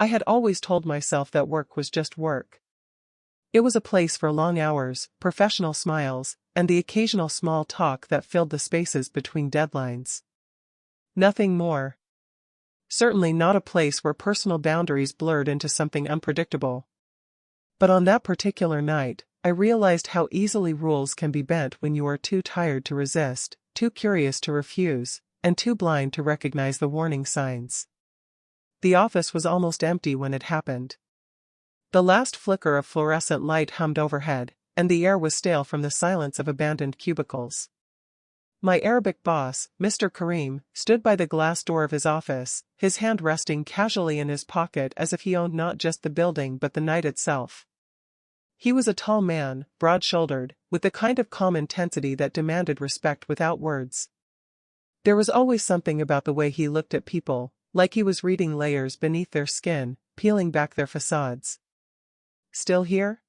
I had always told myself that work was just work. It was a place for long hours, professional smiles, and the occasional small talk that filled the spaces between deadlines. Nothing more. Certainly not a place where personal boundaries blurred into something unpredictable. But on that particular night, I realized how easily rules can be bent when you are too tired to resist, too curious to refuse, and too blind to recognize the warning signs. The office was almost empty when it happened. The last flicker of fluorescent light hummed overhead, and the air was stale from the silence of abandoned cubicles. My Arabic boss, Mr. Karim, stood by the glass door of his office, his hand resting casually in his pocket as if he owned not just the building but the night itself. He was a tall man, broad-shouldered, with the kind of calm intensity that demanded respect without words. There was always something about the way he looked at people, like he was reading layers beneath their skin, peeling back their facades. Still here?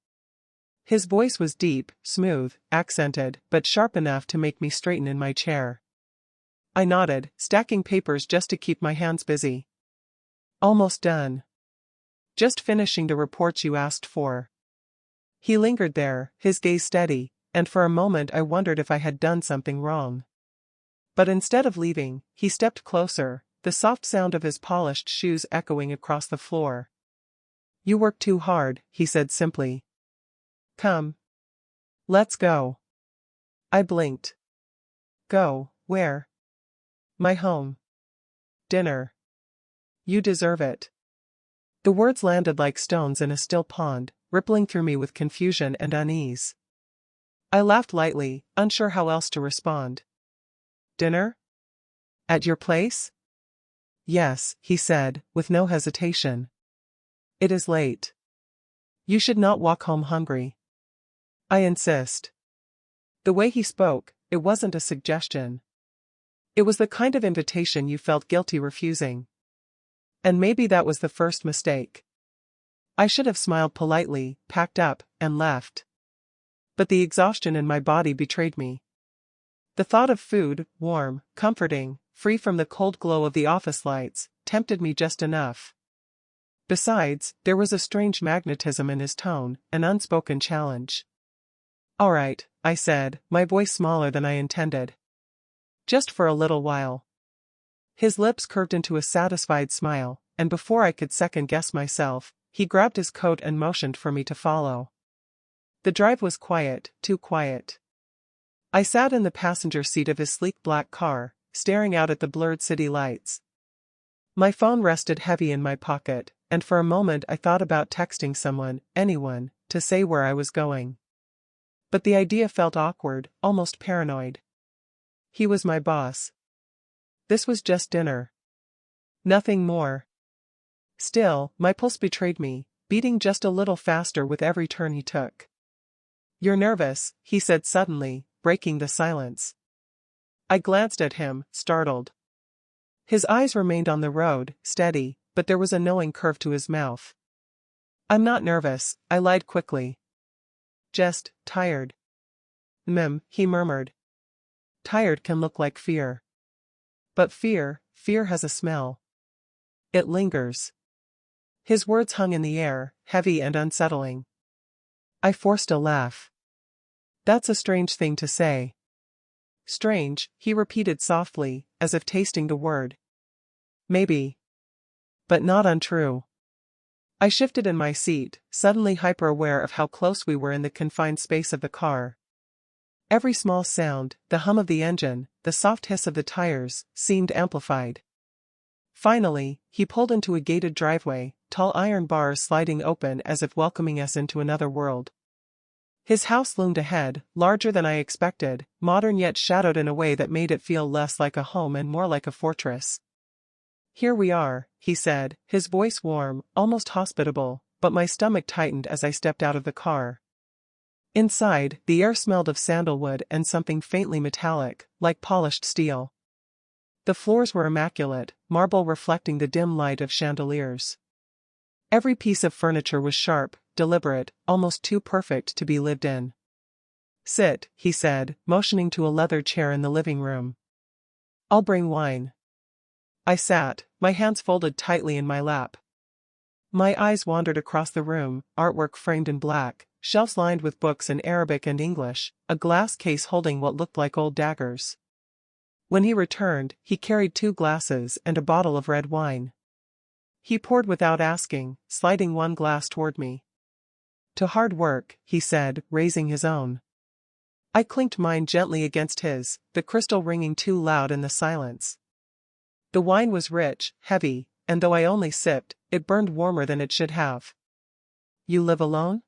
His voice was deep, smooth, accented, but sharp enough to make me straighten in my chair. I nodded, stacking papers just to keep my hands busy. Almost done. Just finishing the reports you asked for. He lingered there, his gaze steady, and for a moment I wondered if I had done something wrong. But instead of leaving, he stepped closer, the soft sound of his polished shoes echoing across the floor. "You work too hard," he said simply. "Come. Let's go." I blinked. "Go, where?" "My home. Dinner. You deserve it." The words landed like stones in a still pond, rippling through me with confusion and unease. I laughed lightly, unsure how else to respond. "Dinner? At your place?" "Yes," he said, with no hesitation. "It is late. You should not walk home hungry." "I insist." The way he spoke, it wasn't a suggestion. It was the kind of invitation you felt guilty refusing. And maybe that was the first mistake. I should have smiled politely, packed up, and left. But the exhaustion in my body betrayed me. The thought of food, warm, comforting, free from the cold glow of the office lights, tempted me just enough. Besides, there was a strange magnetism in his tone, an unspoken challenge. "All right," I said, my voice smaller than I intended. "Just for a little while." His lips curved into a satisfied smile, and before I could second-guess myself, he grabbed his coat and motioned for me to follow. The drive was quiet, too quiet. I sat in the passenger seat of his sleek black car, staring out at the blurred city lights. My phone rested heavy in my pocket, and for a moment I thought about texting someone, anyone, to say where I was going. But the idea felt awkward, almost paranoid. He was my boss. This was just dinner. Nothing more. Still, my pulse betrayed me, beating just a little faster with every turn he took. "You're nervous," he said suddenly, breaking the silence. I glanced at him, startled. His eyes remained on the road, steady, but there was a knowing curve to his mouth. "I'm not nervous," I lied quickly. "Just tired." He murmured. "Tired can look like fear. But fear has a smell. It lingers." His words hung in the air, heavy and unsettling. I forced a laugh. "That's a strange thing to say." "Strange," he repeated softly, as if tasting the word. "Maybe. But not untrue." I shifted in my seat, suddenly hyper-aware of how close we were in the confined space of the car. Every small sound, the hum of the engine, the soft hiss of the tires, seemed amplified. Finally, he pulled into a gated driveway, tall iron bars sliding open as if welcoming us into another world. His house loomed ahead, larger than I expected, modern yet shadowed in a way that made it feel less like a home and more like a fortress. "Here we are," he said, his voice warm, almost hospitable, but my stomach tightened as I stepped out of the car. Inside, the air smelled of sandalwood and something faintly metallic, like polished steel. The floors were immaculate, marble reflecting the dim light of chandeliers. Every piece of furniture was sharp, deliberate, almost too perfect to be lived in. "Sit," he said, motioning to a leather chair in the living room. "I'll bring wine." I sat, my hands folded tightly in my lap. My eyes wandered across the room, artwork framed in black, shelves lined with books in Arabic and English, a glass case holding what looked like old daggers. When he returned, he carried 2 glasses and a bottle of red wine. He poured without asking, sliding one glass toward me. "To hard work," he said, raising his own. I clinked mine gently against his, the crystal ringing too loud in the silence. The wine was rich, heavy, and though I only sipped, it burned warmer than it should have. "You live alone?"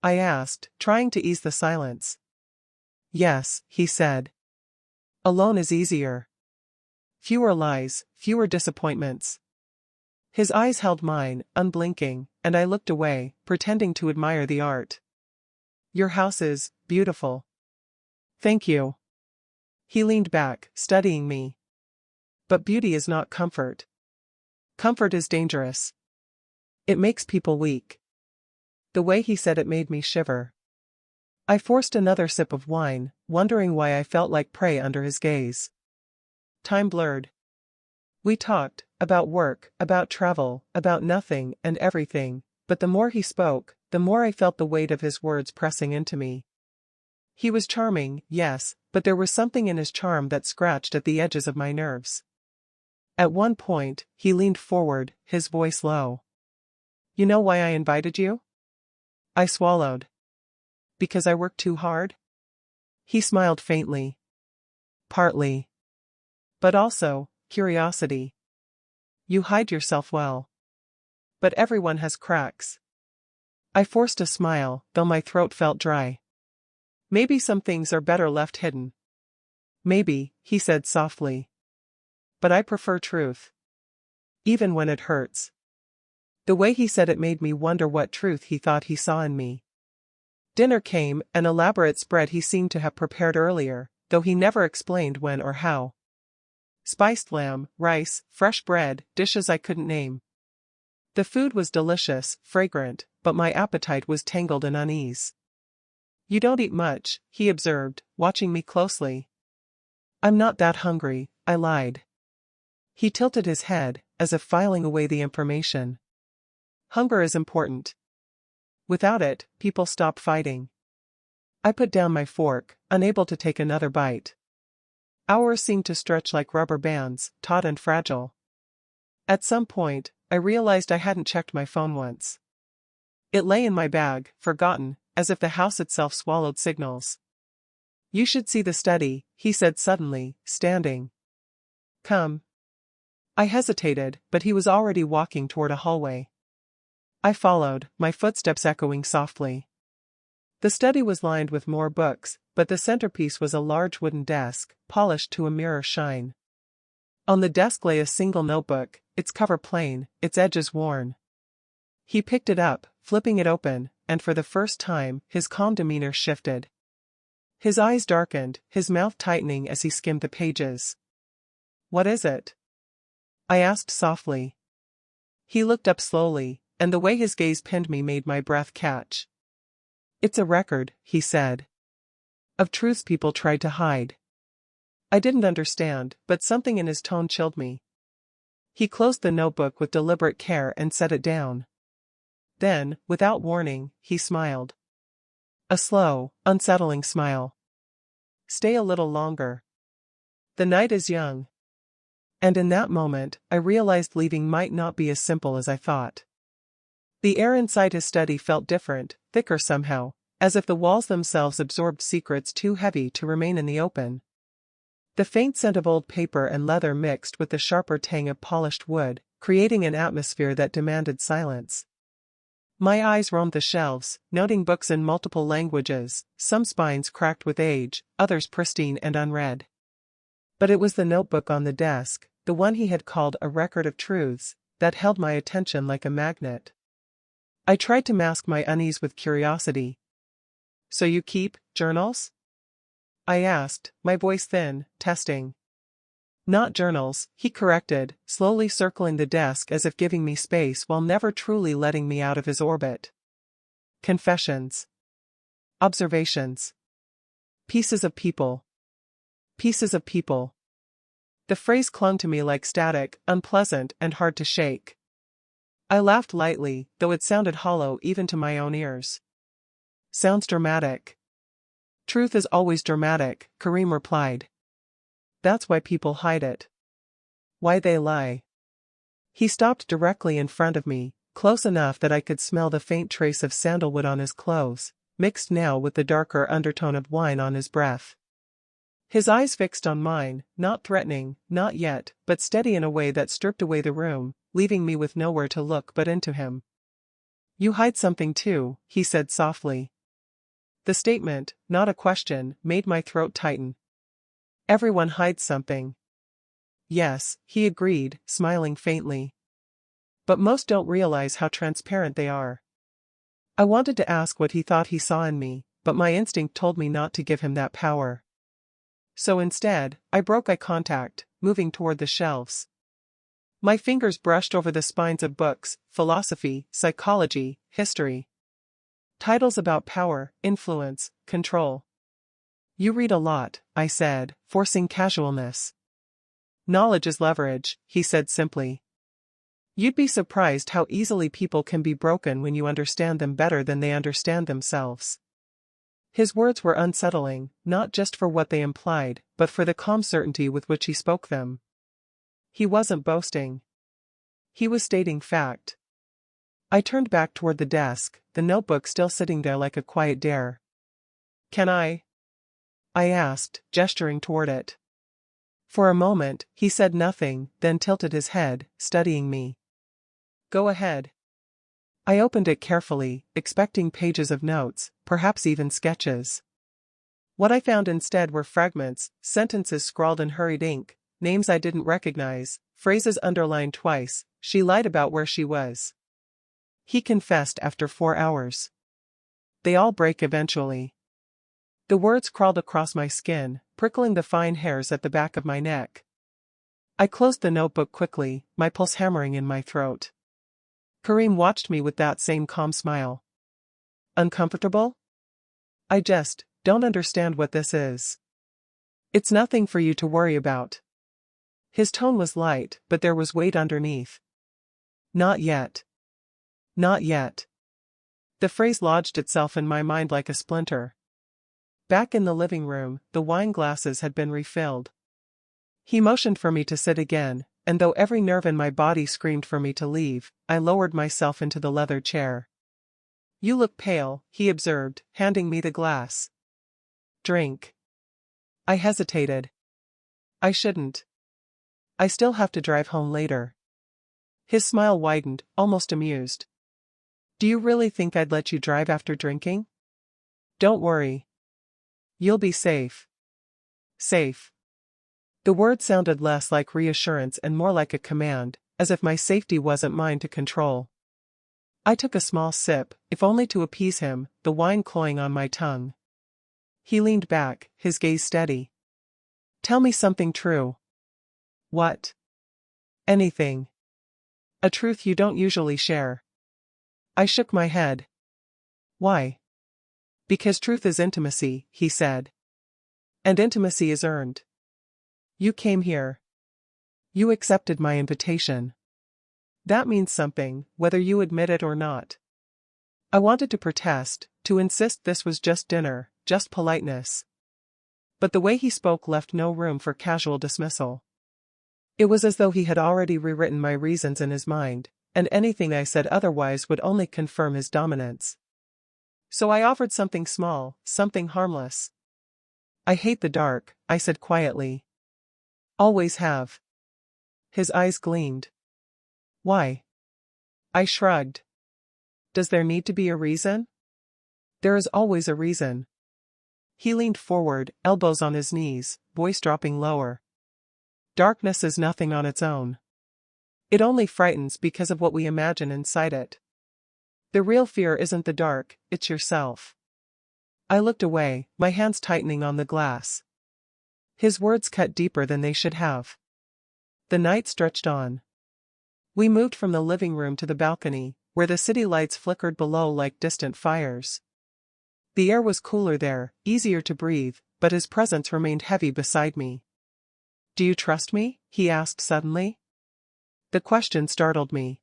I asked, trying to ease the silence. "Yes," he said. "Alone is easier. Fewer lies, fewer disappointments." His eyes held mine, unblinking, and I looked away, pretending to admire the art. "Your house is beautiful." "Thank you." He leaned back, studying me. "But beauty is not comfort. Comfort is dangerous. It makes people weak." The way he said it made me shiver. I forced another sip of wine, wondering why I felt like prey under his gaze. Time blurred. We talked, about work, about travel, about nothing and everything, but the more he spoke, the more I felt the weight of his words pressing into me. He was charming, yes, but there was something in his charm that scratched at the edges of my nerves. At one point, he leaned forward, his voice low. "You know why I invited you?" I swallowed. "Because I work too hard?" He smiled faintly. "Partly. But also, curiosity. You hide yourself well. But everyone has cracks." I forced a smile, though my throat felt dry. "Maybe some things are better left hidden." "Maybe," he said softly. "But I prefer truth. Even when it hurts." The way he said it made me wonder what truth he thought he saw in me. Dinner came, an elaborate spread he seemed to have prepared earlier, though he never explained when or how. Spiced lamb, rice, fresh bread, dishes I couldn't name. The food was delicious, fragrant, but my appetite was tangled in unease. "You don't eat much," he observed, watching me closely. "I'm not that hungry," I lied. He tilted his head, as if filing away the information. "Hunger is important. Without it, people stop fighting." I put down my fork, unable to take another bite. Hours seemed to stretch like rubber bands, taut and fragile. At some point, I realized I hadn't checked my phone once. It lay in my bag, forgotten, as if the house itself swallowed signals. "You should see the study," he said suddenly, standing. "Come." I hesitated, but he was already walking toward a hallway. I followed, my footsteps echoing softly. The study was lined with more books, but the centerpiece was a large wooden desk, polished to a mirror shine. On the desk lay a single notebook, its cover plain, its edges worn. He picked it up, flipping it open, and for the first time, his calm demeanor shifted. His eyes darkened, his mouth tightening as he skimmed the pages. "What is it?" I asked softly. He looked up slowly, and the way his gaze pinned me made my breath catch. "It's a record," he said. "Of truths people tried to hide." I didn't understand, but something in his tone chilled me. He closed the notebook with deliberate care and set it down. Then, without warning, he smiled. A slow, unsettling smile. "Stay a little longer. The night is young." And in that moment, I realized leaving might not be as simple as I thought. The air inside his study felt different, thicker somehow, as if the walls themselves absorbed secrets too heavy to remain in the open. The faint scent of old paper and leather mixed with the sharper tang of polished wood, creating an atmosphere that demanded silence. My eyes roamed the shelves, noting books in multiple languages, some spines cracked with age, others pristine and unread. But it was the notebook on the desk, the one he had called a record of truths, that held my attention like a magnet. I tried to mask my unease with curiosity. "So you keep journals?" I asked, my voice thin, testing. "Not journals," he corrected, slowly circling the desk as if giving me space while never truly letting me out of his orbit. "Confessions. Observations. Pieces of people. Pieces of people." The phrase clung to me like static, unpleasant and hard to shake. I laughed lightly, though it sounded hollow even to my own ears. Sounds dramatic. Truth is always dramatic, Kareem replied. That's why people hide it. Why they lie. He stopped directly in front of me, close enough that I could smell the faint trace of sandalwood on his clothes, mixed now with the darker undertone of wine on his breath. His eyes fixed on mine, not threatening, not yet, but steady in a way that stripped away the room, leaving me with nowhere to look but into him. You hide something too, he said softly. The statement, not a question, made my throat tighten. Everyone hides something. Yes, he agreed, smiling faintly. But most don't realize how transparent they are. I wanted to ask what he thought he saw in me, but my instinct told me not to give him that power. So instead, I broke eye contact, moving toward the shelves. My fingers brushed over the spines of books, philosophy, psychology, history. Titles about power, influence, control. You read a lot, I said, forcing casualness. Knowledge is leverage, he said simply. You'd be surprised how easily people can be broken when you understand them better than they understand themselves. His words were unsettling, not just for what they implied, but for the calm certainty with which he spoke them. He wasn't boasting. He was stating fact. I turned back toward the desk, the notebook still sitting there like a quiet dare. Can I asked, gesturing toward it. For a moment, he said nothing, then tilted his head, studying me. Go ahead. I opened it carefully, expecting pages of notes, perhaps even sketches. What I found instead were fragments, sentences scrawled in hurried ink, names I didn't recognize, phrases underlined twice. She lied about where she was. He confessed after 4 hours. They all break eventually. The words crawled across my skin, prickling the fine hairs at the back of my neck. I closed the notebook quickly, my pulse hammering in my throat. Kareem watched me with that same calm smile. Uncomfortable? I just don't understand what this is. It's nothing for you to worry about. His tone was light, but there was weight underneath. Not yet. Not yet. The phrase lodged itself in my mind like a splinter. Back in the living room, the wine glasses had been refilled. He motioned for me to sit again, and though every nerve in my body screamed for me to leave, I lowered myself into the leather chair. You look pale, he observed, handing me the glass. Drink. I hesitated. I shouldn't. I still have to drive home later. His smile widened, almost amused. Do you really think I'd let you drive after drinking? Don't worry. You'll be safe. Safe. The word sounded less like reassurance and more like a command, as if my safety wasn't mine to control. I took a small sip, if only to appease him, the wine cloying on my tongue. He leaned back, his gaze steady. Tell me something true. What? Anything. A truth you don't usually share. I shook my head. Why? Because truth is intimacy, he said. And intimacy is earned. You came here. You accepted my invitation. That means something, whether you admit it or not. I wanted to protest, to insist this was just dinner, just politeness. But the way he spoke left no room for casual dismissal. It was as though he had already rewritten my reasons in his mind, and anything I said otherwise would only confirm his dominance. So I offered something small, something harmless. I hate the dark, I said quietly. Always have. His eyes gleamed. Why? I shrugged. Does there need to be a reason? There is always a reason. He leaned forward, elbows on his knees, voice dropping lower. Darkness is nothing on its own. It only frightens because of what we imagine inside it. The real fear isn't the dark, it's yourself. I looked away, my hands tightening on the glass. His words cut deeper than they should have. The night stretched on. We moved from the living room to the balcony, where the city lights flickered below like distant fires. The air was cooler there, easier to breathe, but his presence remained heavy beside me. Do you trust me? He asked suddenly. The question startled me.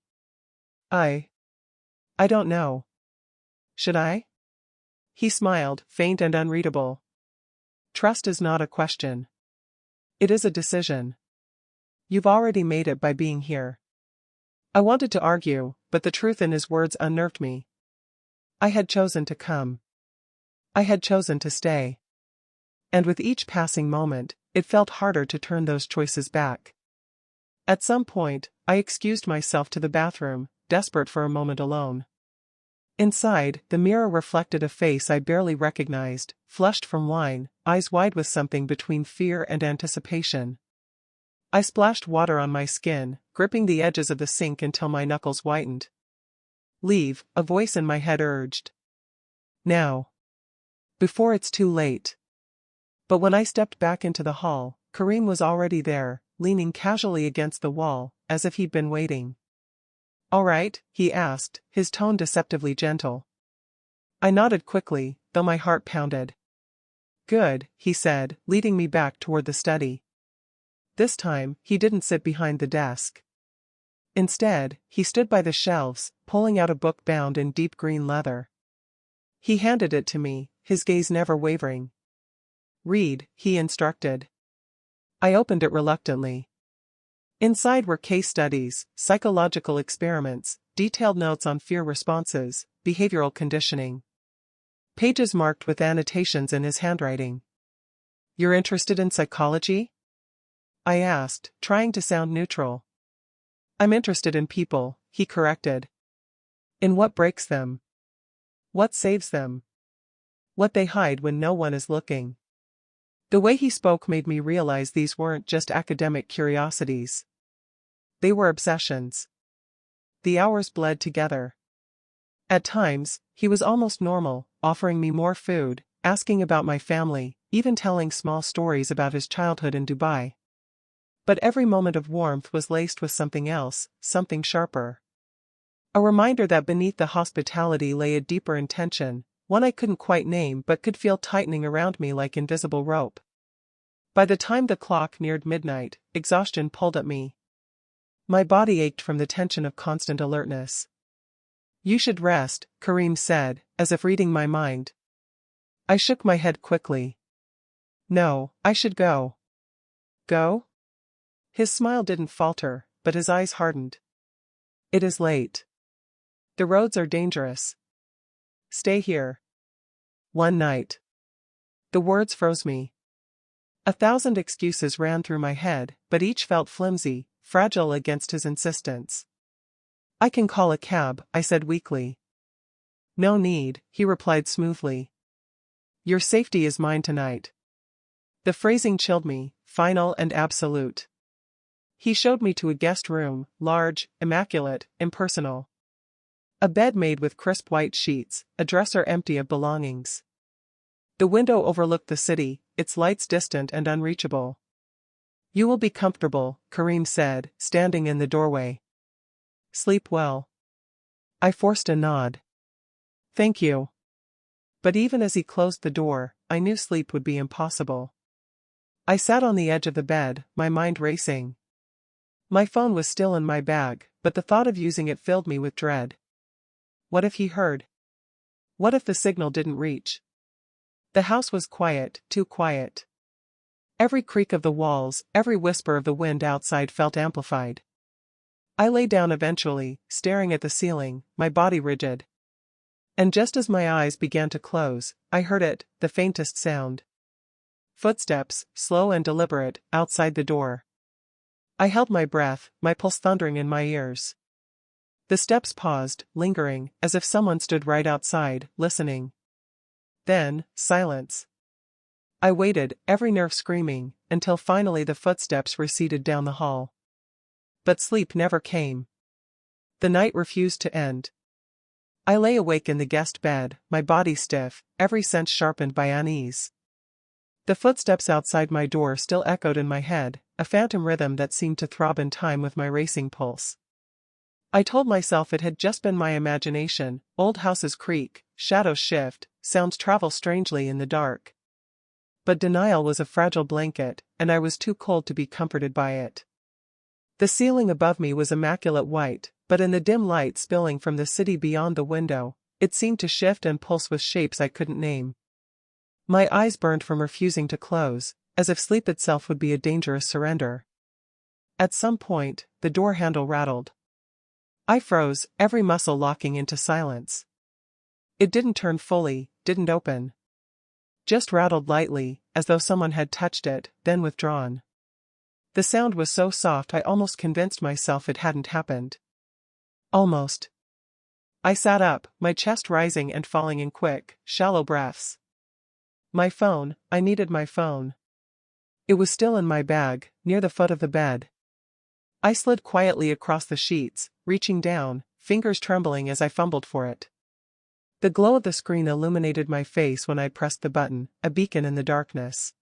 I don't know. Should I? He smiled, faint and unreadable. Trust is not a question. It is a decision. You've already made it by being here. I wanted to argue, but the truth in his words unnerved me. I had chosen to come. I had chosen to stay. And with each passing moment, it felt harder to turn those choices back. At some point, I excused myself to the bathroom, desperate for a moment alone. Inside, the mirror reflected a face I barely recognized, flushed from wine, eyes wide with something between fear and anticipation. I splashed water on my skin, gripping the edges of the sink until my knuckles whitened. Leave, a voice in my head urged. Now. Before it's too late. But when I stepped back into the hall, Kareem was already there, leaning casually against the wall, as if he'd been waiting. All right, he asked, his tone deceptively gentle. I nodded quickly, though my heart pounded. Good, he said, leading me back toward the study. This time, he didn't sit behind the desk. Instead, he stood by the shelves, pulling out a book bound in deep green leather. He handed it to me, his gaze never wavering. Read, he instructed. I opened it reluctantly. Inside were case studies, psychological experiments, detailed notes on fear responses, behavioral conditioning. Pages marked with annotations in his handwriting. You're interested in psychology? I asked, trying to sound neutral. I'm interested in people, he corrected. In what breaks them? What saves them? What they hide when no one is looking. The way he spoke made me realize these weren't just academic curiosities. They were obsessions. The hours bled together. At times, he was almost normal, offering me more food, asking about my family, even telling small stories about his childhood in Dubai. But every moment of warmth was laced with something else, something sharper. A reminder that beneath the hospitality lay a deeper intention, one I couldn't quite name but could feel tightening around me like invisible rope. By the time the clock neared midnight, exhaustion pulled at me. My body ached from the tension of constant alertness. You should rest, Kareem said, as if reading my mind. I shook my head quickly. No, I should go. Go? His smile didn't falter, but his eyes hardened. It is late. The roads are dangerous. Stay here. One night. The words froze me. 1,000 excuses ran through my head, but each felt flimsy, fragile against his insistence. I can call a cab, I said weakly. No need, he replied smoothly. Your safety is mine tonight. The phrasing chilled me, final and absolute. He showed me to a guest room, large, immaculate, impersonal. A bed made with crisp white sheets, a dresser empty of belongings. The window overlooked the city, its lights distant and unreachable. You will be comfortable, Kareem said, standing in the doorway. Sleep well. I forced a nod. Thank you. But even as he closed the door, I knew sleep would be impossible. I sat on the edge of the bed, my mind racing. My phone was still in my bag, but the thought of using it filled me with dread. What if he heard? What if the signal didn't reach? The house was quiet, too quiet. Every creak of the walls, every whisper of the wind outside felt amplified. I lay down eventually, staring at the ceiling, my body rigid. And just as my eyes began to close, I heard it, the faintest sound. Footsteps, slow and deliberate, outside the door. I held my breath, my pulse thundering in my ears. The steps paused, lingering, as if someone stood right outside, listening. Then, silence. I waited, every nerve screaming, until finally the footsteps receded down the hall. But sleep never came. The night refused to end. I lay awake in the guest bed, my body stiff, every sense sharpened by unease. The footsteps outside my door still echoed in my head, a phantom rhythm that seemed to throb in time with my racing pulse. I told myself it had just been my imagination, old houses creak, shadows shift, sounds travel strangely in the dark. But denial was a fragile blanket, and I was too cold to be comforted by it. The ceiling above me was immaculate white, but in the dim light spilling from the city beyond the window, it seemed to shift and pulse with shapes I couldn't name. My eyes burned from refusing to close, as if sleep itself would be a dangerous surrender. At some point, the door handle rattled. I froze, every muscle locking into silence. It didn't turn fully, didn't open. Just rattled lightly, as though someone had touched it, then withdrawn. The sound was so soft I almost convinced myself it hadn't happened. Almost. I sat up, my chest rising and falling in quick, shallow breaths. My phone, I needed my phone. It was still in my bag, near the foot of the bed. I slid quietly across the sheets, reaching down, fingers trembling as I fumbled for it. The glow of the screen illuminated my face when I pressed the button, a beacon in the darkness.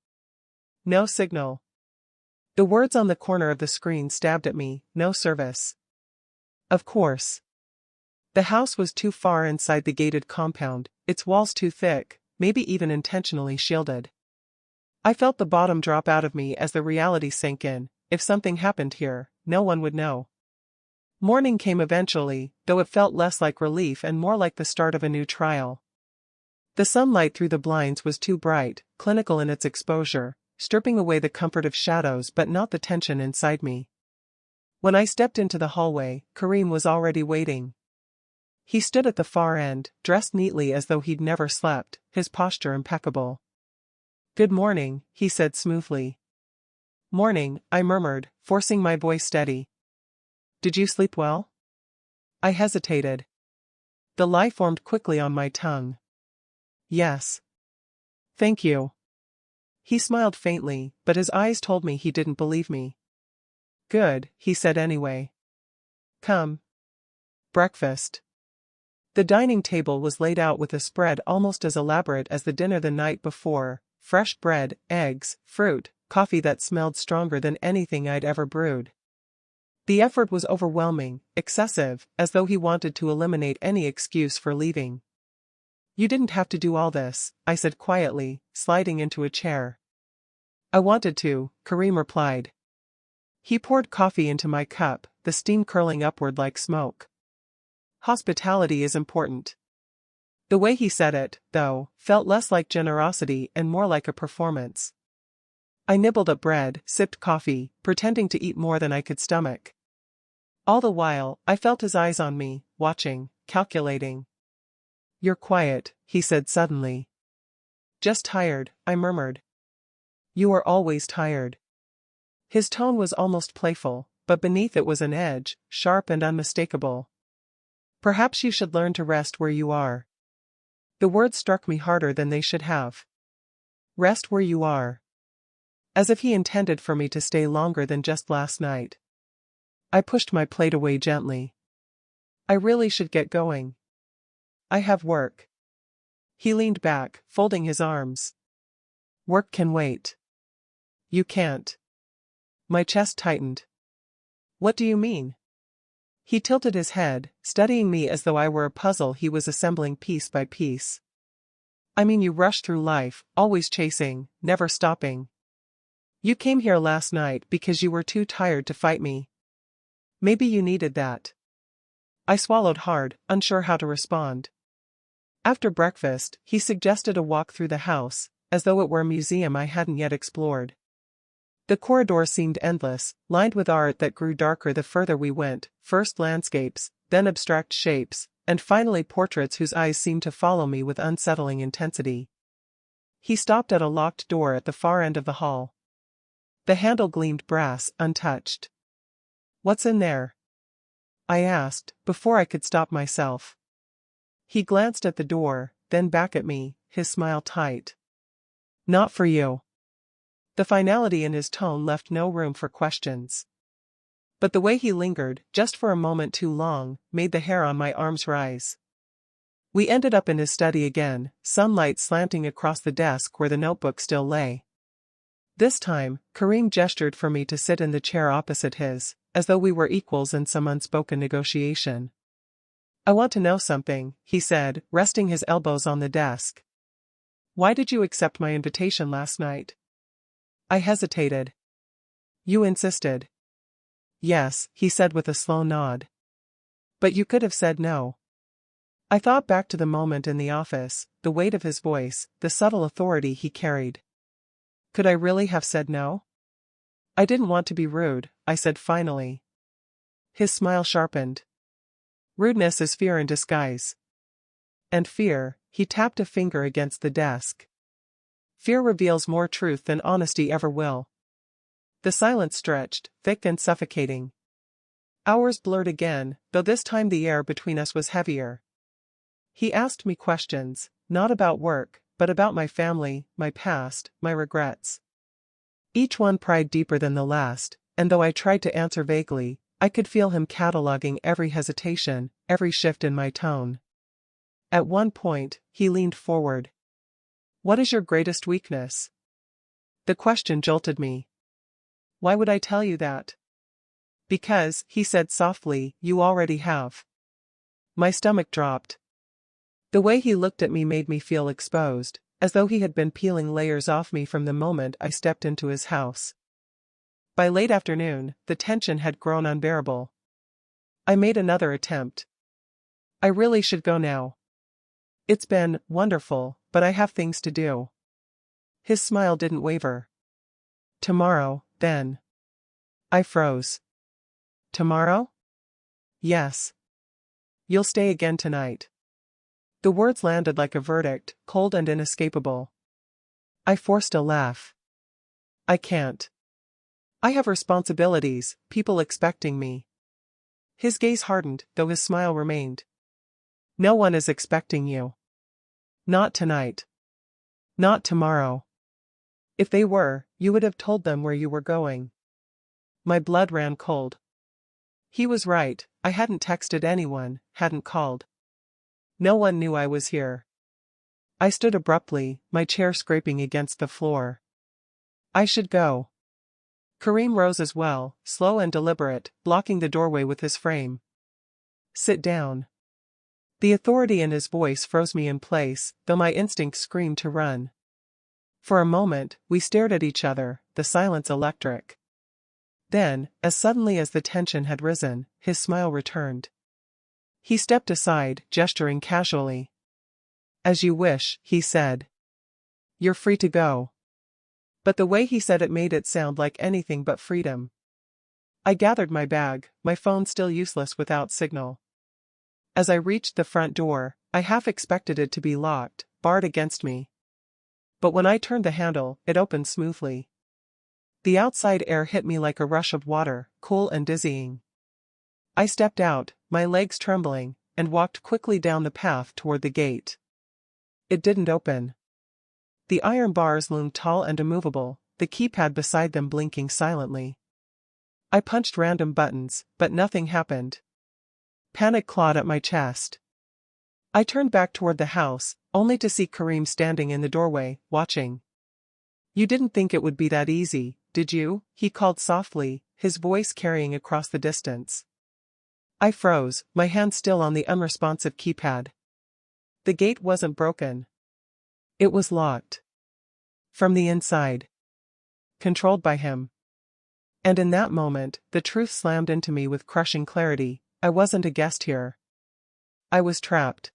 No signal. The words on the corner of the screen stabbed at me, no service. Of course. The house was too far inside the gated compound, its walls too thick, maybe even intentionally shielded. I felt the bottom drop out of me as the reality sank in. If something happened here, no one would know. Morning came eventually, though it felt less like relief and more like the start of a new trial. The sunlight through the blinds was too bright, clinical in its exposure, stripping away the comfort of shadows but not the tension inside me. When I stepped into the hallway, Kareem was already waiting. He stood at the far end, dressed neatly as though he'd never slept, his posture impeccable. "Good morning," he said smoothly. "Morning," I murmured, forcing my voice steady. "Did you sleep well?" I hesitated. The lie formed quickly on my tongue. "Yes. Thank you." He smiled faintly, but his eyes told me he didn't believe me. "Good," he said anyway. "Come. Breakfast." The dining table was laid out with a spread almost as elaborate as the dinner the night before: fresh bread, eggs, fruit, coffee that smelled stronger than anything I'd ever brewed. The effort was overwhelming, excessive, as though he wanted to eliminate any excuse for leaving. "You didn't have to do all this," I said quietly, sliding into a chair. "I wanted to," Kareem replied. He poured coffee into my cup, the steam curling upward like smoke. "Hospitality is important." The way he said it, though, felt less like generosity and more like a performance. I nibbled at bread, sipped coffee, pretending to eat more than I could stomach. All the while, I felt his eyes on me, watching, calculating. "You're quiet," he said suddenly. "Just tired," I murmured. "You are always tired." His tone was almost playful, but beneath it was an edge, sharp and unmistakable. "Perhaps you should learn to rest where you are." The words struck me harder than they should have. Rest where you are. As if he intended for me to stay longer than just last night. I pushed my plate away gently. "I really should get going. I have work." He leaned back, folding his arms. "Work can wait." "You can't." My chest tightened. "What do you mean?" He tilted his head, studying me as though I were a puzzle he was assembling piece by piece. "I mean you rush through life, always chasing, never stopping. You came here last night because you were too tired to fight me. Maybe you needed that." I swallowed hard, unsure how to respond. After breakfast, he suggested a walk through the house, as though it were a museum I hadn't yet explored. The corridor seemed endless, lined with art that grew darker the further we went, first landscapes, then abstract shapes, and finally portraits whose eyes seemed to follow me with unsettling intensity. He stopped at a locked door at the far end of the hall. The handle gleamed brass, untouched. "What's in there?" I asked, before I could stop myself. He glanced at the door, then back at me, his smile tight. "Not for you." The finality in his tone left no room for questions. But the way he lingered, just for a moment too long, made the hair on my arms rise. We ended up in his study again, sunlight slanting across the desk where the notebook still lay. This time, Kareem gestured for me to sit in the chair opposite his, as though we were equals in some unspoken negotiation. "I want to know something," he said, resting his elbows on the desk. "Why did you accept my invitation last night?" I hesitated. "You insisted." Yes, he said with a slow nod. But you could have said no. I thought back to the moment in the office, the weight of his voice, the subtle authority he carried. Could I really have said no? I didn't want to be rude, I said finally. His smile sharpened. Rudeness is fear in disguise. And fear, he tapped a finger against the desk. Fear reveals more truth than honesty ever will. The silence stretched, thick and suffocating. Hours blurred again, though this time the air between us was heavier. He asked me questions, not about work, but about my family, my past, my regrets. Each one pried deeper than the last, and though I tried to answer vaguely, I could feel him cataloging every hesitation, every shift in my tone. At one point, he leaned forward. What is your greatest weakness? The question jolted me. Why would I tell you that? Because, he said softly, you already have. My stomach dropped. The way he looked at me made me feel exposed, as though he had been peeling layers off me from the moment I stepped into his house. By late afternoon, the tension had grown unbearable. I made another attempt. I really should go now. It's been wonderful, but I have things to do. His smile didn't waver. Tomorrow, then. I froze. Tomorrow? Yes. You'll stay again tonight. The words landed like a verdict, cold and inescapable. I forced a laugh. I can't. I have responsibilities, people expecting me. His gaze hardened, though his smile remained. No one is expecting you. Not tonight. Not tomorrow. If they were, you would have told them where you were going. My blood ran cold. He was right, I hadn't texted anyone, hadn't called. No one knew I was here. I stood abruptly, my chair scraping against the floor. I should go. Kareem rose as well, slow and deliberate, blocking the doorway with his frame. Sit down. The authority in his voice froze me in place, though my instinct screamed to run. For a moment, we stared at each other, the silence electric. Then, as suddenly as the tension had risen, his smile returned. He stepped aside, gesturing casually. As you wish, he said. You're free to go. But the way he said it made it sound like anything but freedom. I gathered my bag, my phone still useless without signal. As I reached the front door, I half expected it to be locked, barred against me. But when I turned the handle, it opened smoothly. The outside air hit me like a rush of water, cool and dizzying. I stepped out, my legs trembling, and walked quickly down the path toward the gate. It didn't open. The iron bars loomed tall and immovable, the keypad beside them blinking silently. I punched random buttons, but nothing happened. Panic clawed at my chest. I turned back toward the house, only to see Kareem standing in the doorway, watching. You didn't think it would be that easy, did you? He called softly, his voice carrying across the distance. I froze, my hand still on the unresponsive keypad. The gate wasn't broken. It was locked. From the inside. Controlled by him. And in that moment, the truth slammed into me with crushing clarity. I wasn't a guest here. I was trapped.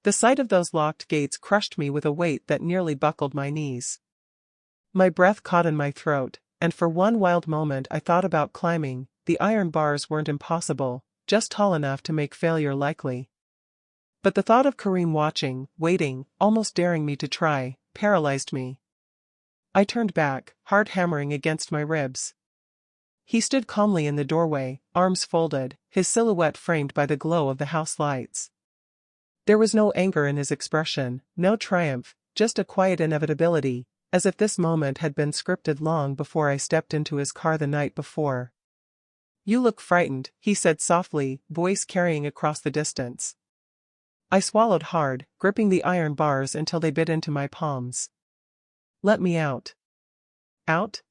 The sight of those locked gates crushed me with a weight that nearly buckled my knees. My breath caught in my throat, and for one wild moment I thought about climbing. The iron bars weren't impossible, just tall enough to make failure likely. But the thought of Kareem watching, waiting, almost daring me to try, paralyzed me. I turned back, heart hammering against my ribs. He stood calmly in the doorway, arms folded, his silhouette framed by the glow of the house lights. There was no anger in his expression, no triumph, just a quiet inevitability, as if this moment had been scripted long before I stepped into his car the night before. You look frightened, he said softly, voice carrying across the distance. I swallowed hard, gripping the iron bars until they bit into my palms. Let me out. Out?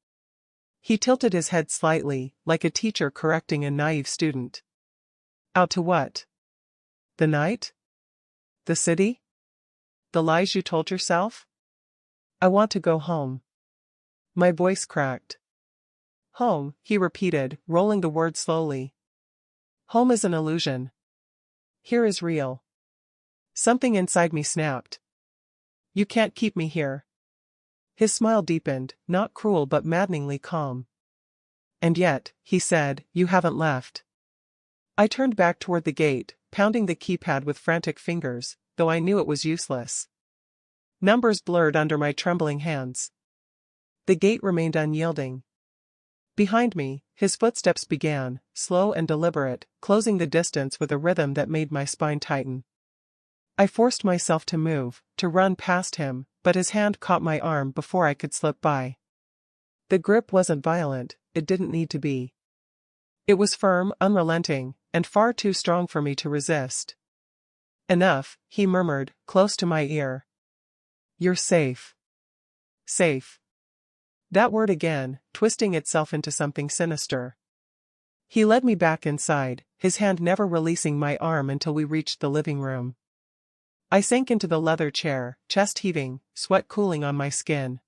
He tilted his head slightly, like a teacher correcting a naive student. Out to what? The night? The city? The lies you told yourself? I want to go home. My voice cracked. Home, he repeated, rolling the word slowly. Home is an illusion. Here is real. Something inside me snapped. You can't keep me here. His smile deepened, not cruel but maddeningly calm. And yet, he said, you haven't left. I turned back toward the gate, pounding the keypad with frantic fingers, though I knew it was useless. Numbers blurred under my trembling hands. The gate remained unyielding. Behind me, his footsteps began, slow and deliberate, closing the distance with a rhythm that made my spine tighten. I forced myself to move, to run past him, but his hand caught my arm before I could slip by. The grip wasn't violent, it didn't need to be. It was firm, unrelenting, and far too strong for me to resist. Enough, he murmured, close to my ear. You're safe. Safe. That word again, twisting itself into something sinister. He led me back inside, his hand never releasing my arm until we reached the living room. I sank into the leather chair, chest heaving, sweat cooling on my skin.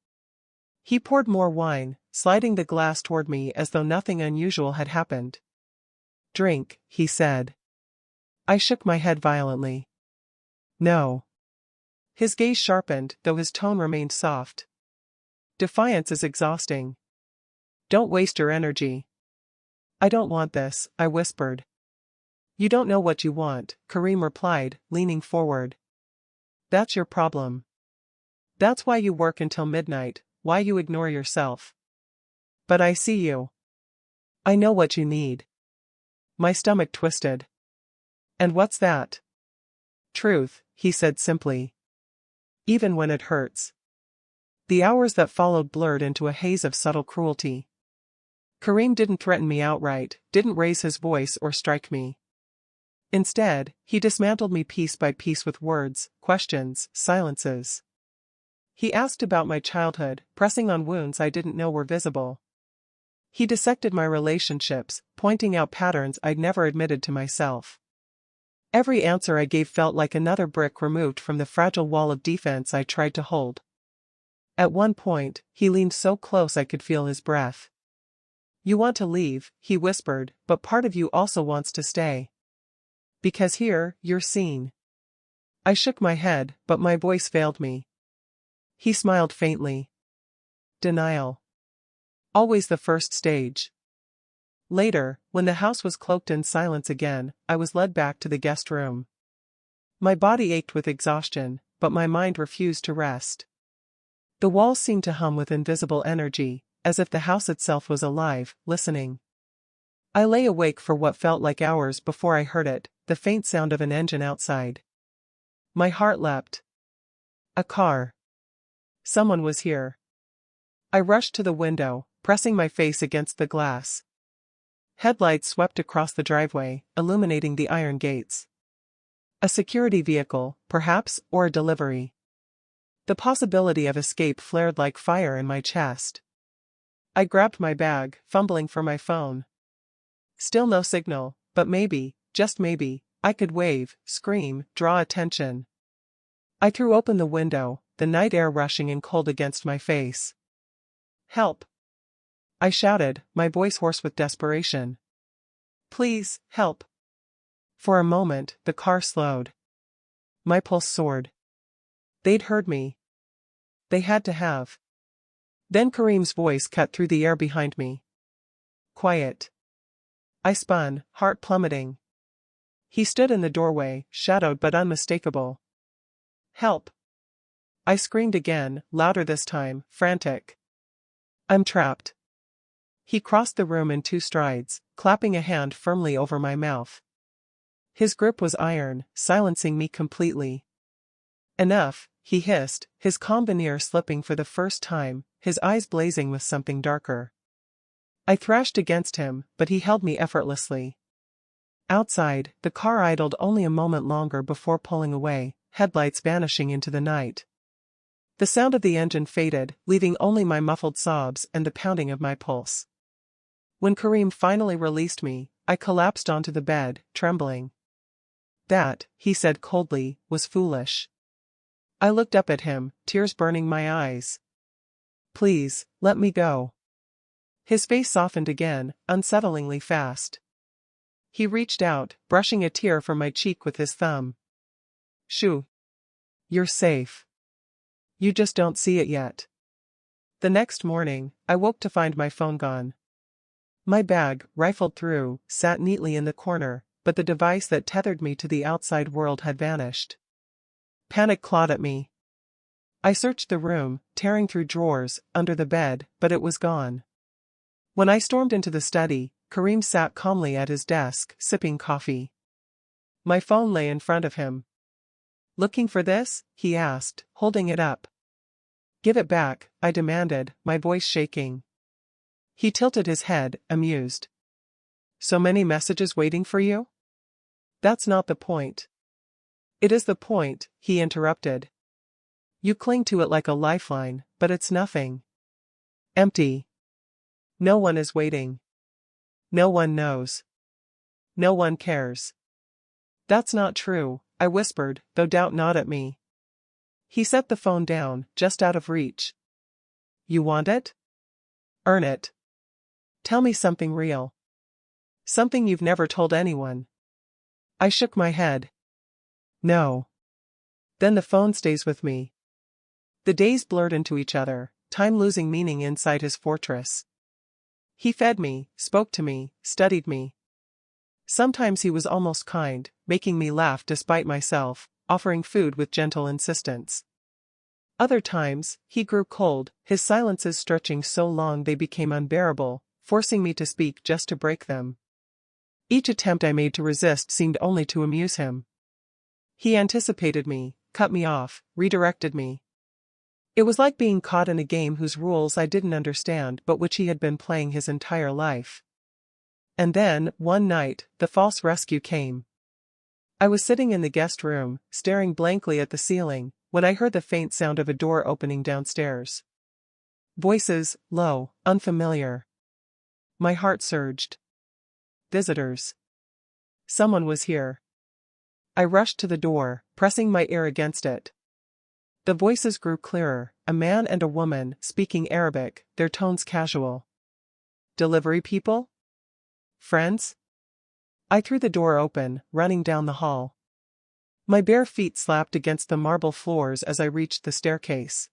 He poured more wine, sliding the glass toward me as though nothing unusual had happened. Drink, he said. I shook my head violently. No. His gaze sharpened, though his tone remained soft. Defiance is exhausting. Don't waste your energy. I don't want this, I whispered. You don't know what you want, Kareem replied, leaning forward. That's your problem. That's why you work until midnight, why you ignore yourself. But I see you. I know what you need. My stomach twisted. And what's that? Truth, he said simply. Even when it hurts. The hours that followed blurred into a haze of subtle cruelty. Kareem didn't threaten me outright, didn't raise his voice or strike me. Instead, he dismantled me piece by piece with words, questions, silences. He asked about my childhood, pressing on wounds I didn't know were visible. He dissected my relationships, pointing out patterns I'd never admitted to myself. Every answer I gave felt like another brick removed from the fragile wall of defense I tried to hold. At one point, he leaned so close I could feel his breath. You want to leave, he whispered, but part of you also wants to stay. Because here, you're seen. I shook my head, but my voice failed me. He smiled faintly. Denial. Always the first stage. Later, when the house was cloaked in silence again, I was led back to the guest room. My body ached with exhaustion, but my mind refused to rest. The walls seemed to hum with invisible energy, as if the house itself was alive, listening. I lay awake for what felt like hours before I heard it, the faint sound of an engine outside. My heart leapt. A car. Someone was here. I rushed to the window, pressing my face against the glass. Headlights swept across the driveway, illuminating the iron gates. A security vehicle, perhaps, or a delivery. The possibility of escape flared like fire in my chest. I grabbed my bag, fumbling for my phone. Still no signal, but maybe, just maybe, I could wave, scream, draw attention. I threw open the window, the night air rushing in cold against my face. Help! I shouted, my voice hoarse with desperation. Please, help! For a moment, the car slowed. My pulse soared. They'd heard me. They had to have. Then Kareem's voice cut through the air behind me. Quiet. I spun, heart plummeting. He stood in the doorway, shadowed but unmistakable. Help! I screamed again, louder this time, frantic. I'm trapped. He crossed the room in 2 strides, clapping a hand firmly over my mouth. His grip was iron, silencing me completely. Enough, he hissed, his calm veneer slipping for the first time, his eyes blazing with something darker. I thrashed against him, but he held me effortlessly. Outside, the car idled only a moment longer before pulling away, headlights vanishing into the night. The sound of the engine faded, leaving only my muffled sobs and the pounding of my pulse. When Kareem finally released me, I collapsed onto the bed, trembling. That, he said coldly, was foolish. I looked up at him, tears burning my eyes. Please, let me go. His face softened again, unsettlingly fast. He reached out, brushing a tear from my cheek with his thumb. Shoo. You're safe. You just don't see it yet. The next morning, I woke to find my phone gone. My bag, rifled through, sat neatly in the corner, but the device that tethered me to the outside world had vanished. Panic clawed at me. I searched the room, tearing through drawers, under the bed, but it was gone. When I stormed into the study, Kareem sat calmly at his desk, sipping coffee. My phone lay in front of him. Looking for this? He asked, holding it up. Give it back, I demanded, my voice shaking. He tilted his head, amused. So many messages waiting for you? That's not the point. It is the point, he interrupted. You cling to it like a lifeline, but it's nothing. Empty. No one is waiting. No one knows. No one cares. That's not true, I whispered, though doubt gnawed at me. He set the phone down, just out of reach. You want it? Earn it. Tell me something real. Something you've never told anyone. I shook my head. No. Then the phone stays with me. The days blurred into each other, time losing meaning inside his fortress. He fed me, spoke to me, studied me. Sometimes he was almost kind, making me laugh despite myself, offering food with gentle insistence. Other times, he grew cold, his silences stretching so long they became unbearable, forcing me to speak just to break them. Each attempt I made to resist seemed only to amuse him. He anticipated me, cut me off, redirected me. It was like being caught in a game whose rules I didn't understand but which he had been playing his entire life. And then, one night, the false rescue came. I was sitting in the guest room, staring blankly at the ceiling, when I heard the faint sound of a door opening downstairs. Voices, low, unfamiliar. My heart surged. Visitors. Someone was here. I rushed to the door, pressing my ear against it. The voices grew clearer, a man and a woman, speaking Arabic, their tones casual. Delivery people? Friends? I threw the door open, running down the hall. My bare feet slapped against the marble floors as I reached the staircase.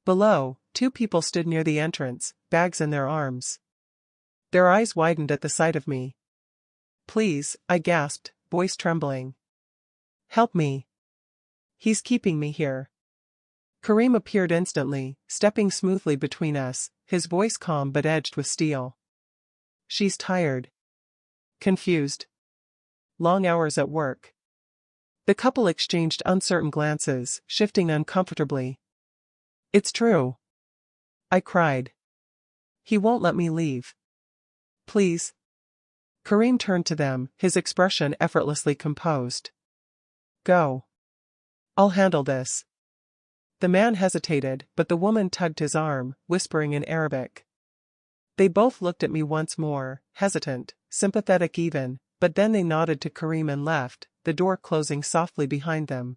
Below, two people stood near the entrance, bags in their arms. Their eyes widened at the sight of me. Please, I gasped, voice trembling. Help me. He's keeping me here. Kareem appeared instantly, stepping smoothly between us, his voice calm but edged with steel. She's tired. Confused. Long hours at work. The couple exchanged uncertain glances, shifting uncomfortably. It's true. I cried. He won't let me leave. Please. Kareem turned to them, his expression effortlessly composed. Go. I'll handle this. The man hesitated, but the woman tugged his arm, whispering in Arabic. They both looked at me once more, hesitant, sympathetic even, but then they nodded to Kareem and left, the door closing softly behind them.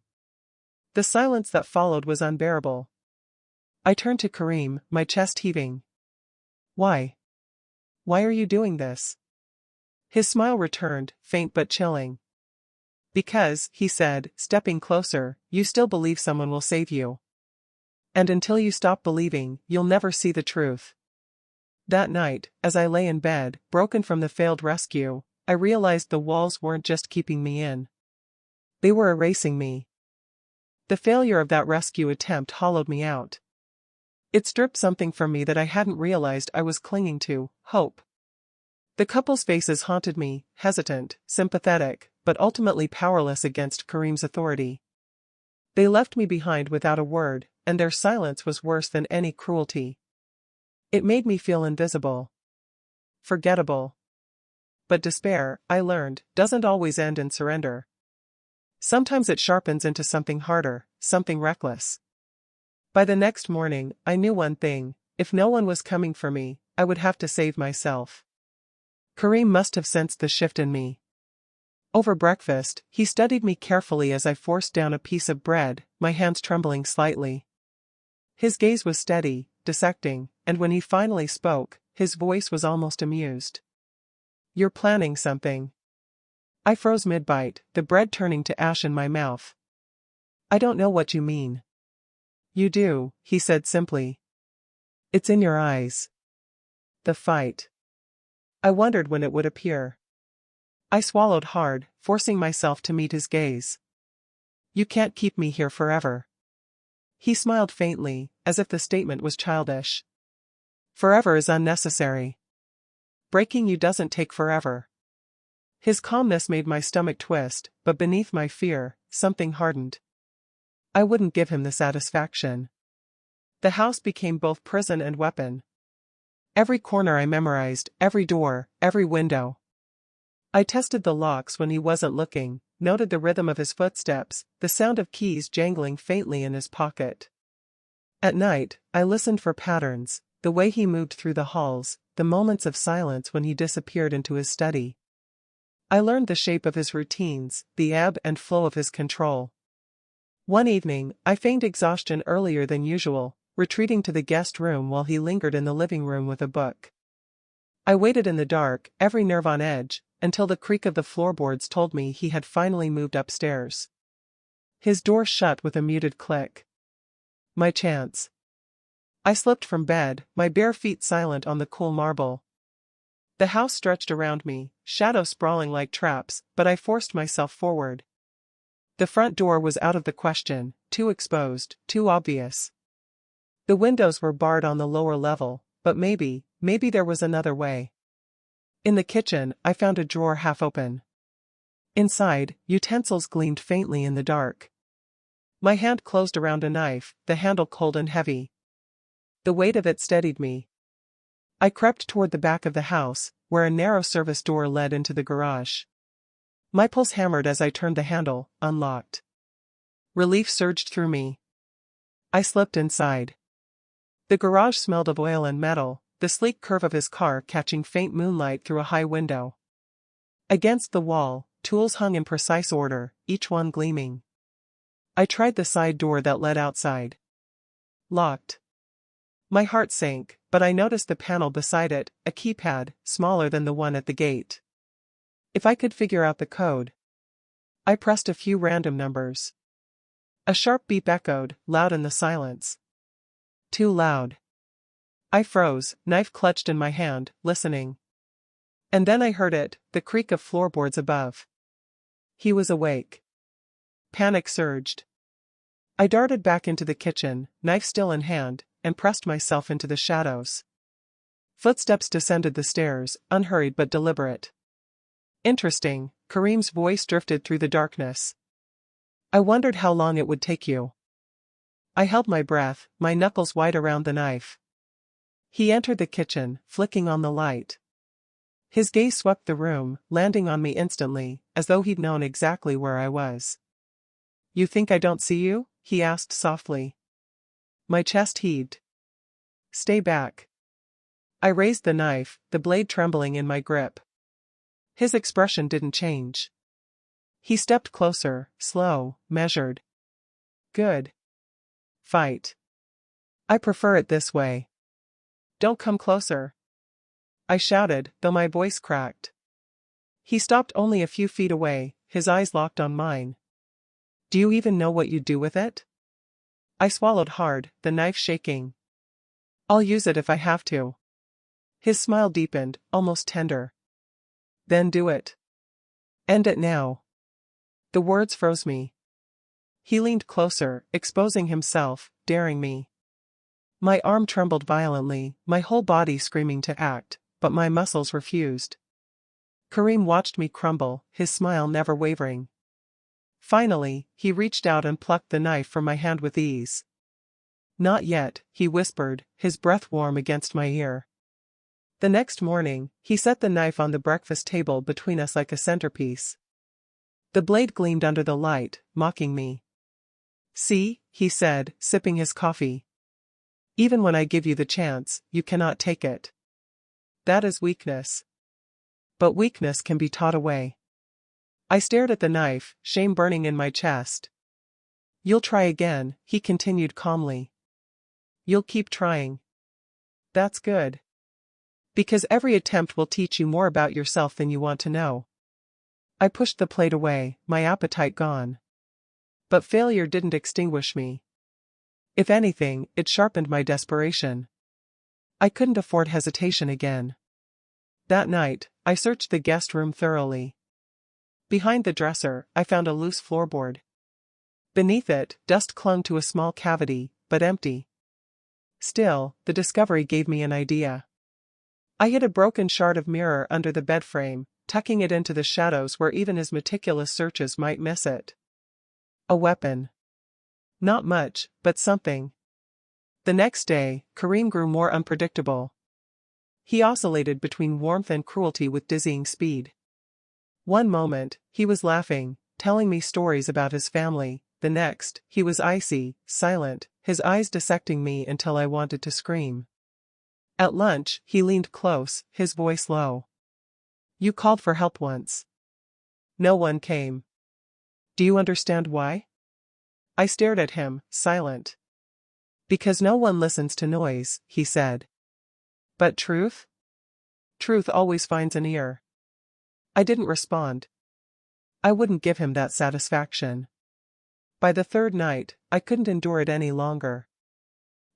The silence that followed was unbearable. I turned to Kareem, my chest heaving. Why? Why are you doing this? His smile returned, faint but chilling. Because, he said, stepping closer, you still believe someone will save you. And until you stop believing, you'll never see the truth. That night, as I lay in bed, broken from the failed rescue, I realized the walls weren't just keeping me in. They were erasing me. The failure of that rescue attempt hollowed me out. It stripped something from me that I hadn't realized I was clinging to, hope. The couple's faces haunted me, hesitant, sympathetic, but ultimately powerless against Kareem's authority. They left me behind without a word, and their silence was worse than any cruelty. It made me feel invisible. Forgettable. But despair, I learned, doesn't always end in surrender. Sometimes it sharpens into something harder, something reckless. By the next morning, I knew one thing: if no one was coming for me, I would have to save myself. Kareem must have sensed the shift in me. Over breakfast, he studied me carefully as I forced down a piece of bread, my hands trembling slightly. His gaze was steady, dissecting, and when he finally spoke, his voice was almost amused. You're planning something. I froze mid-bite, the bread turning to ash in my mouth. I don't know what you mean. You do, he said simply. It's in your eyes. The fight. I wondered when it would appear. I swallowed hard, forcing myself to meet his gaze. You can't keep me here forever. He smiled faintly, as if the statement was childish. Forever is unnecessary. Breaking you doesn't take forever. His calmness made my stomach twist, but beneath my fear, something hardened. I wouldn't give him the satisfaction. The house became both prison and weapon. Every corner I memorized, every door, every window. I tested the locks when he wasn't looking, noted the rhythm of his footsteps, the sound of keys jangling faintly in his pocket. At night, I listened for patterns, the way he moved through the halls, the moments of silence when he disappeared into his study. I learned the shape of his routines, the ebb and flow of his control. One evening, I feigned exhaustion earlier than usual, retreating to the guest room while he lingered in the living room with a book. I waited in the dark, every nerve on edge, until the creak of the floorboards told me he had finally moved upstairs. His door shut with a muted click. My chance. I slipped from bed, my bare feet silent on the cool marble. The house stretched around me, shadows sprawling like traps, but I forced myself forward. The front door was out of the question, too exposed, too obvious. The windows were barred on the lower level, but maybe there was another way. In the kitchen, I found a drawer half open. Inside, utensils gleamed faintly in the dark. My hand closed around a knife, the handle cold and heavy. The weight of it steadied me. I crept toward the back of the house, where a narrow service door led into the garage. My pulse hammered as I turned the handle, unlocked. Relief surged through me. I slipped inside. The garage smelled of oil and metal, the sleek curve of his car catching faint moonlight through a high window. Against the wall, tools hung in precise order, each one gleaming. I tried the side door that led outside. Locked. My heart sank, but I noticed the panel beside it, a keypad, smaller than the one at the gate. If I could figure out the code. I pressed a few random numbers. A sharp beep echoed, loud in the silence. Too loud. I froze, knife clutched in my hand, listening. And then I heard it, the creak of floorboards above. He was awake. Panic surged. I darted back into the kitchen, knife still in hand, and pressed myself into the shadows. Footsteps descended the stairs, unhurried but deliberate. Interesting, Kareem's voice drifted through the darkness. I wondered how long it would take you. I held my breath, my knuckles white around the knife. He entered the kitchen, flicking on the light. His gaze swept the room, landing on me instantly, as though he'd known exactly where I was. You think I don't see you? He asked softly. My chest heaved. Stay back. I raised the knife, the blade trembling in my grip. His expression didn't change. He stepped closer, slow, measured. Good. Fight. I prefer it this way. Don't come closer. I shouted, though my voice cracked. He stopped only a few feet away, his eyes locked on mine. Do you even know what you'd do with it? I swallowed hard, the knife shaking. I'll use it if I have to. His smile deepened, almost tender. Then do it. End it now. The words froze me. He leaned closer, exposing himself, daring me. My arm trembled violently, my whole body screaming to act, but my muscles refused. Kareem watched me crumble, his smile never wavering. Finally, he reached out and plucked the knife from my hand with ease. Not yet, he whispered, his breath warm against my ear. The next morning, he set the knife on the breakfast table between us like a centerpiece. The blade gleamed under the light, mocking me. See, he said, sipping his coffee. Even when I give you the chance, you cannot take it. That is weakness. But weakness can be taught away. I stared at the knife, shame burning in my chest. You'll try again, he continued calmly. You'll keep trying. That's good. Because every attempt will teach you more about yourself than you want to know. I pushed the plate away, my appetite gone. But failure didn't extinguish me. If anything, it sharpened my desperation. I couldn't afford hesitation again. That night, I searched the guest room thoroughly. Behind the dresser, I found a loose floorboard. Beneath it, dust clung to a small cavity, but empty. Still, the discovery gave me an idea. I hid a broken shard of mirror under the bed frame, tucking it into the shadows where even his meticulous searches might miss it. A weapon. Not much, but something. The next day, Kareem grew more unpredictable. He oscillated between warmth and cruelty with dizzying speed. One moment, he was laughing, telling me stories about his family. The next, he was icy, silent, his eyes dissecting me until I wanted to scream. At lunch, he leaned close, his voice low. "You called for help once. No one came. Do you understand why?" I stared at him, silent. "Because no one listens to noise," he said. "But truth? Truth always finds an ear." I didn't respond. I wouldn't give him that satisfaction. By the third night, I couldn't endure it any longer.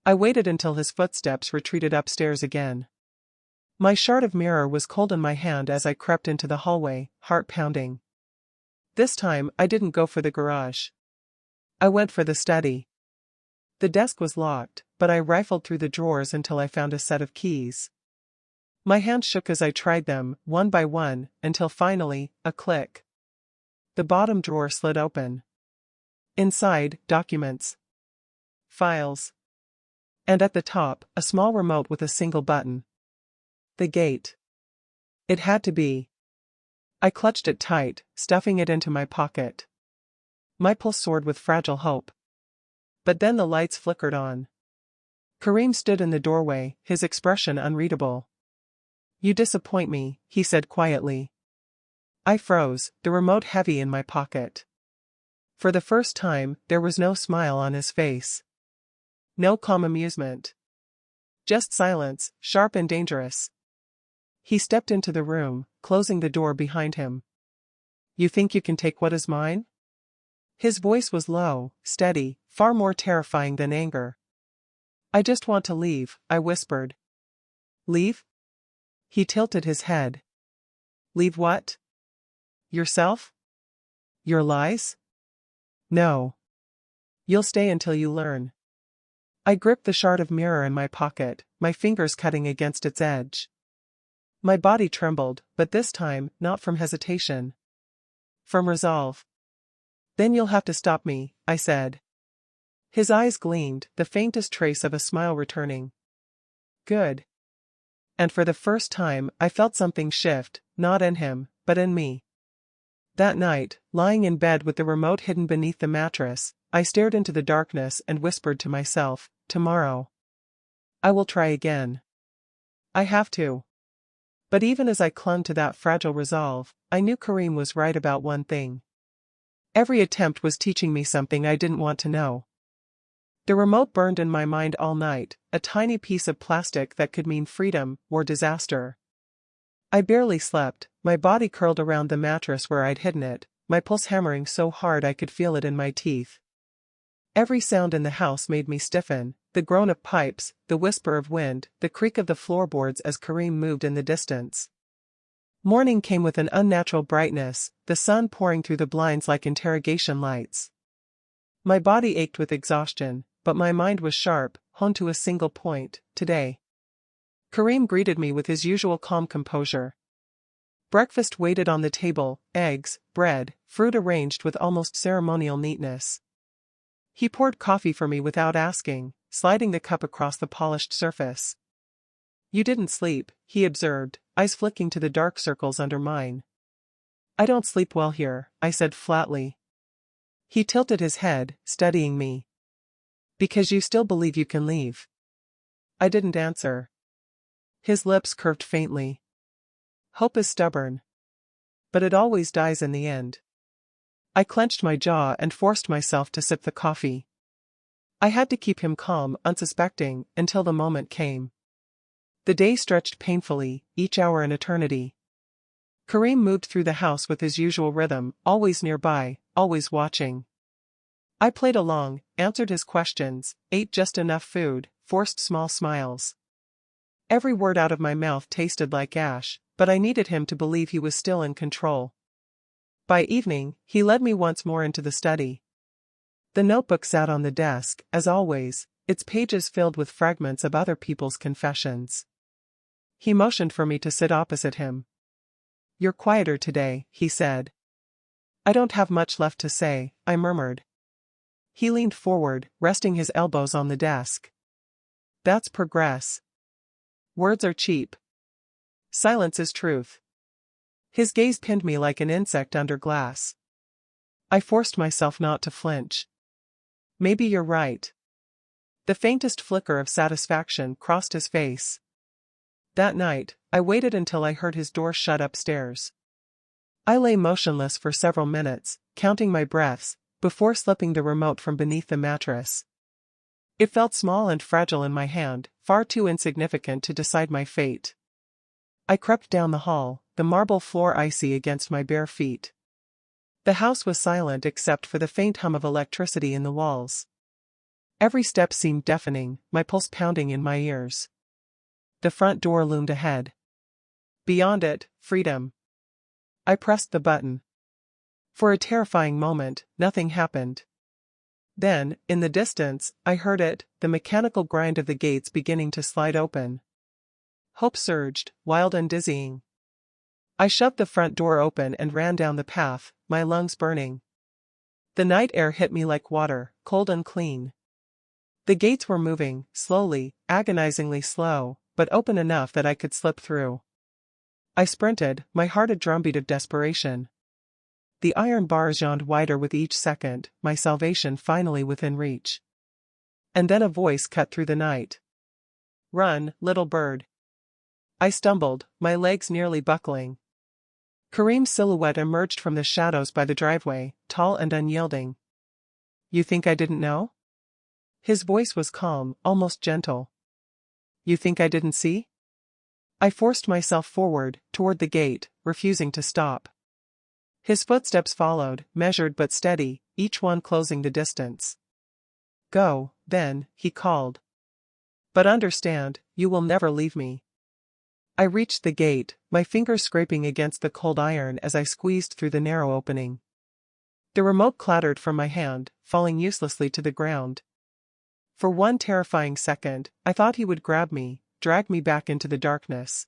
I waited until his footsteps retreated upstairs again. My shard of mirror was cold in my hand as I crept into the hallway, heart pounding. This time, I didn't go for the garage. I went for the study. The desk was locked, but I rifled through the drawers until I found a set of keys. My hand shook as I tried them, one by one, until finally, a click. The bottom drawer slid open. Inside, documents. Files. And at the top, a small remote with a single button. The gate. It had to be. I clutched it tight, stuffing it into my pocket. My pulse soared with fragile hope. But then the lights flickered on. Kareem stood in the doorway, his expression unreadable. "You disappoint me," he said quietly. I froze, the remote heavy in my pocket. For the first time, there was no smile on his face. No calm amusement. Just silence, sharp and dangerous. He stepped into the room, closing the door behind him. "You think you can take what is mine?" His voice was low, steady, far more terrifying than anger. "I just want to leave," I whispered. "Leave?" He tilted his head. "Leave what? Yourself? Your lies?" "No. You'll stay until you learn." I gripped the shard of mirror in my pocket, my fingers cutting against its edge. My body trembled, but this time, not from hesitation. From resolve. "Then you'll have to stop me," I said. His eyes gleamed, the faintest trace of a smile returning. "Good." And for the first time, I felt something shift, not in him, but in me. That night, lying in bed with the remote hidden beneath the mattress, I stared into the darkness and whispered to myself, "Tomorrow. I will try again. I have to." But even as I clung to that fragile resolve, I knew Kareem was right about one thing. Every attempt was teaching me something I didn't want to know. The remote burned in my mind all night, a tiny piece of plastic that could mean freedom or disaster. I barely slept, my body curled around the mattress where I'd hidden it, my pulse hammering so hard I could feel it in my teeth. Every sound in the house made me stiffen, the groan of pipes, the whisper of wind, the creak of the floorboards as Kareem moved in the distance. Morning came with an unnatural brightness, the sun pouring through the blinds like interrogation lights. My body ached with exhaustion, but my mind was sharp, honed to a single point: today. Kareem greeted me with his usual calm composure. Breakfast waited on the table, eggs, bread, fruit arranged with almost ceremonial neatness. He poured coffee for me without asking, sliding the cup across the polished surface. "You didn't sleep," he observed, eyes flicking to the dark circles under mine. "I don't sleep well here," I said flatly. He tilted his head, studying me. "Because you still believe you can leave." I didn't answer. His lips curved faintly. "Hope is stubborn. But it always dies in the end." I clenched my jaw and forced myself to sip the coffee. I had to keep him calm, unsuspecting, until the moment came. The day stretched painfully, each hour an eternity. Kareem moved through the house with his usual rhythm, always nearby, always watching. I played along, answered his questions, ate just enough food, forced small smiles. Every word out of my mouth tasted like ash, but I needed him to believe he was still in control. By evening, he led me once more into the study. The notebook sat on the desk, as always, its pages filled with fragments of other people's confessions. He motioned for me to sit opposite him. "You're quieter today," he said. "I don't have much left to say," I murmured. He leaned forward, resting his elbows on the desk. "That's progress. Words are cheap. Silence is truth." His gaze pinned me like an insect under glass. I forced myself not to flinch. "Maybe you're right." The faintest flicker of satisfaction crossed his face. That night, I waited until I heard his door shut upstairs. I lay motionless for several minutes, counting my breaths, before slipping the remote from beneath the mattress. It felt small and fragile in my hand, far too insignificant to decide my fate. I crept down the hall, the marble floor icy against my bare feet. The house was silent except for the faint hum of electricity in the walls. Every step seemed deafening, my pulse pounding in my ears. The front door loomed ahead. Beyond it, freedom. I pressed the button. For a terrifying moment, nothing happened. Then, in the distance, I heard it, the mechanical grind of the gates beginning to slide open. Hope surged, wild and dizzying. I shoved the front door open and ran down the path, my lungs burning. The night air hit me like water, cold and clean. The gates were moving, slowly, agonizingly slow, but open enough that I could slip through. I sprinted, my heart a drumbeat of desperation. The iron bars yawned wider with each second, my salvation finally within reach. And then a voice cut through the night. "Run, little bird." I stumbled, my legs nearly buckling. Kareem's silhouette emerged from the shadows by the driveway, tall and unyielding. "You think I didn't know?" His voice was calm, almost gentle. "You think I didn't see?" I forced myself forward, toward the gate, refusing to stop. His footsteps followed, measured but steady, each one closing the distance. "Go, then," he called. "But understand, you will never leave me." I reached the gate, my fingers scraping against the cold iron as I squeezed through the narrow opening. The remote clattered from my hand, falling uselessly to the ground. For one terrifying second, I thought he would grab me, drag me back into the darkness.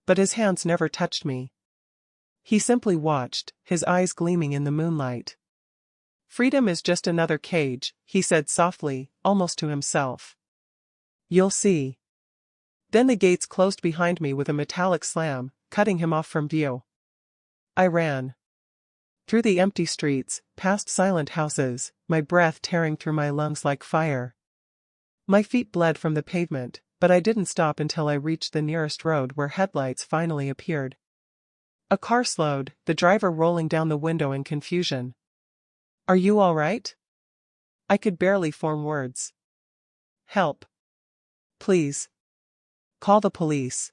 But his hands never touched me. He simply watched, his eyes gleaming in the moonlight. "Freedom is just another cage," he said softly, almost to himself. "You'll see." Then the gates closed behind me with a metallic slam, cutting him off from view. I ran. Through the empty streets, past silent houses, my breath tearing through my lungs like fire. My feet bled from the pavement, but I didn't stop until I reached the nearest road where headlights finally appeared. A car slowed, the driver rolling down the window in confusion. "Are you all right?" I could barely form words. "Help. Please. Call the police."